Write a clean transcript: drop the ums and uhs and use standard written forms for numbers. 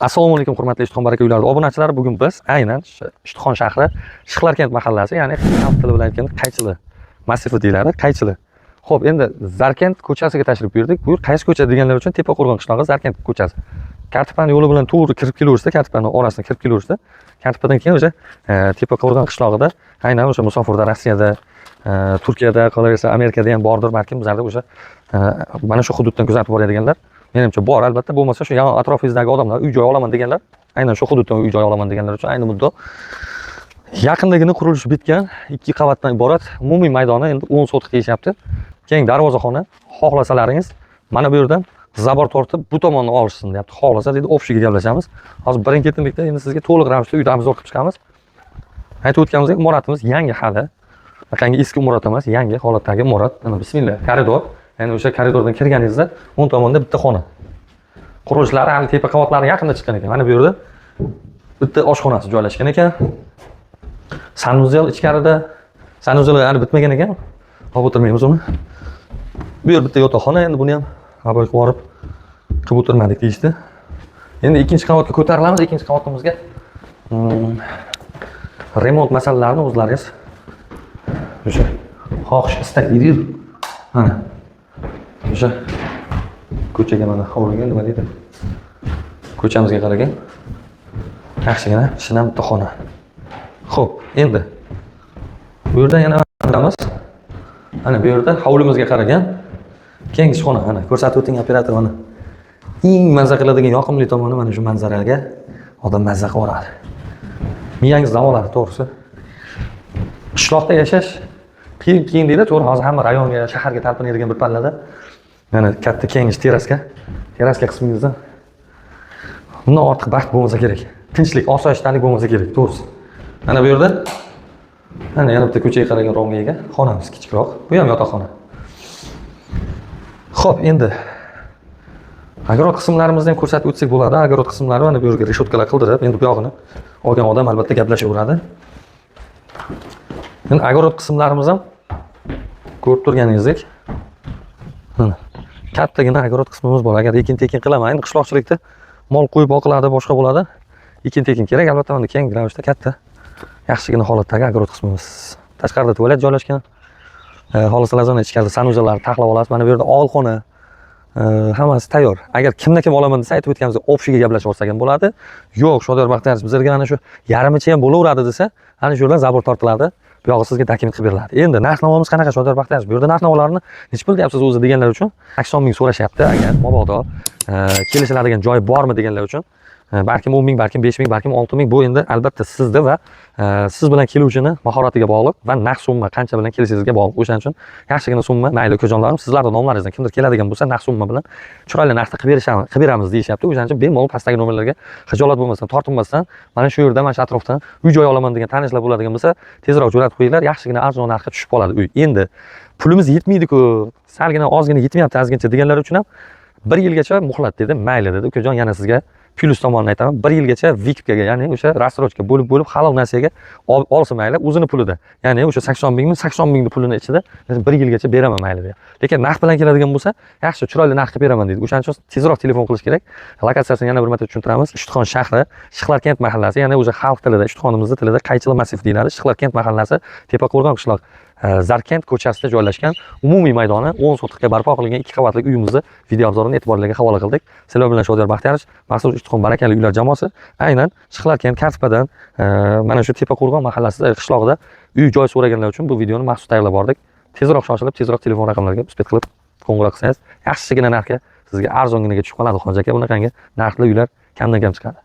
Assalomu alaykum hurmatli Ishtixon baraka uylarida obunachilari. Bugun biz aynan Ishtixon shahri Shixlarkent mahallasi, ya'ni xalq tili bilan aytganda Qaychili massifi deyiladi. Qaychili. Xo'p, endi Zarkent ko'chasiga tashrif buyurdik. Bu qaysi ko'cha deganlar uchun Tepaqo'rg'on qishlog'i Zarkent ko'chasi. Kartipani yo'li bilan to'g'ri kirib kelaversa, Kartipani orasidan kirib kelaversa, Kartipadan keyin o'sha Tepaqo'rg'on qishlog'ida aynan o'sha musofirda Rossiyada, Turkiyada, qolaversa Amerikada ham bordir, balkim bizlarda o'sha mana shu hududdan kuzatib boradiganlar menimcha bor. Albatta, bo'lmasa shu yaqin atrofingizdagi odamlar uy joy olaman deganlar, aynan shu hududdan uy joy olaman deganlar uchun ayni muddao yaqindagina qurilishi bitgan 2 qavatdan iborat umumiy maydoni endi 10 sotik deyishyapti. Keng darvozaxona, xohlasalaringiz mana bu yerdan zabor tortib bu tomonni olishsin deyapti. Xohlasa deydi, ofishiga gaplashamiz. Hozir birin-ketinlikda endi sizga to'liq ravishda uyda obzor qilib chiqamiz. Aytib o'tganimizdek, imoratimiz yangi hali. Qanday eski imorat emas, yangi holatdagi imorat. Mana bismillah, koridor. Ya'ni o'sha koridordan kirganingizda o'ng tomonda bitta xona. Qurilishlari hali tepa qavatlarga yaqinda chiqqan ekan. Mana bu yerda bitta oshxonasi joylashgan ekan. Sanuzel ichkarida, sanuzel hali bitmagan ekan. Olib o'tirmaymiz uni. Bu yer bitta yotoqxona, endi buni ham aboy qilib borib qilib o'tirmadik deyishdi. Endi ikkinchi qavatga ko'tarilamiz. Ikkinchi qavatimizga remont masalalarini o'zlaringiz o'sha xohish istak deydi. Mana o'sha ko'chaga mana hovliga nima deydi? Ko'chamizga qaragan yaxshigina shinam bitta xona. Xo'p, endi bu yerda yana qilamiz. Mana bu yerda hovlimizga qaragan keng xona. Mana ko'rsatib o'ting operator mana. Eng mazza qiladigan yoqimli tomoni mana shu manzaraga odam mazza qiladi. Miyangiz dam oladi, to'g'risi. Qishloqda yashash qiyin deydi, to'g'ri. Hozir hamma rayonga, shaharga talpinadigan bir pallada mana katta kengish teraska qismingizda bundan ortiq baxt bo'lmasa kerak. Tinchlik, osoyishtalik bo'lmasa kerak, to'g'risi. Mana bu yerda mana yana bitta ko'chaga qaragan romgaga xonamiz kichikroq. Bu ham yotoqxona. Xo'p, endi agorod qismlarimizni ham ko'rsatib o'tsak bo'ladi. Agorod qismlari mana bu yerga reshotkalar qildirib, endi bu yog'ini olgan odam albatta gaplashaveradi. Endi agorod qismlarimiz ham ko'rib turganingizdek kattagina agorod qismimiz bor. Agar ekin-tekin qilaman, endi qishloqchilikda mol qo'yib boqiladi, boshqa bo'ladi. Ekin-tekin kerak, albatta mana keng ravishda katta yaxshigina holatdagi agorod qismimiz. Tashqarida tualet joylashgan. Xohlasangiz uni ichkarida sanuzellarni taxlab olasiz. Mana bu yerda og'ilxona, hammasi tayyor. Agar kimdan-kim olaman desa, aytib o'tganimizdek, ofishiga gaplashib olsak ham bo'ladi. Yo'q, Shodiyor Baxtiyorov bizlarga ana shu yarimicha ham bo'laveradi desa, ana shu yerdan zabor tortiladi. Bu yog'i sizga dokument qilib beriladi. Endi narx-navomiz qanaqa, Shodiyor Baxtiyorov? Bu yerda narx-navolarni necha pul deyapsiz o'zi deganlar uchun 80 ming so'rashyapti. Agar mabodo kelishiladigan joy bormi deganlar uchun balkim 10 ming, balkim 5 ming, balkim 6 ming. Bu endi albatta sizda va siz bilan keluvchini mahoratiga bog'liq va narx summa qancha bilan kelishingizga bog'liq. O'shaning uchun yaxshigina summa, mayli ukajonlarim, sizlarning nomlaringizdan kimdir keladigan bo'lsa, narx summa bilan chiroyli narxda qilib beramiz deyishyapti. O'shaning uchun bemalol pastdagi nomerlarga xijolat bo'lmasdan, tortinmasdan, mana shu yerda, mana shu atrofdan uy joy olaman degan tanishlar bo'ladigan bo'lsa, tezroq jo'natib qo'yinglar. Yaxshigina arzon narxga tushib qoladi uy. Endi pulimiz yetmaydi-ku, salgina ozgina yetmayapti azgincha deganlar uchun ham 1 yilgacha muhlat dedi. Mayli dedi. Ukajon, yana sizga plus tomonini aytaman. 1 yilgacha vikipkaga, ya'ni o'sha rassrochka bo'lib halol narsaga olsa mayli, o'zini pulida. Ya'ni o'sha 80 mingni pulini ichida 1 yilgacha beraman mayli deya. Lekin narx bilan keladigan bo'lsa, yaxshi chiroyli narx qilib beraman deydi. O'shaning uchun tezroq telefon qilish kerak. Lokatsiyasini yana bir marta tushuntiramiz. Ishtixon shahri, Shixlarkent mahallasi, ya'ni o'sha xalq tilida, Ishtixonimizning tilida Qaychili massif deyiladi. Shixlarkent mahallasi, Tepaqo'rg'on qishloq Zarkent ko'chasida joylashgan umumiy maydoni 10 sotikga barpo qilingan 2 qavatli uyimizni video obzorini e'tiborlarga havola qildik. Sizlar bilan Shodiyor Baxtiyorov, maxsus Ishtixon barakali uylar jamoasi aynan Shixlarkent Kartipadan mana shu Tepaqo'rg'on mahallasida qishlog'ida uy joy so'raganlar uchun bu videoni maxsus tayyorlab bordik. Tezroq shoshilib, tezroq telefon raqamlariga uspet qilib qo'ng'iroq qilsangiz, yaxshigina narxga, sizga arzonginaga tushib qoladi. Hozir aka bunaqangi narxli uylar kamdan kam chiqadi.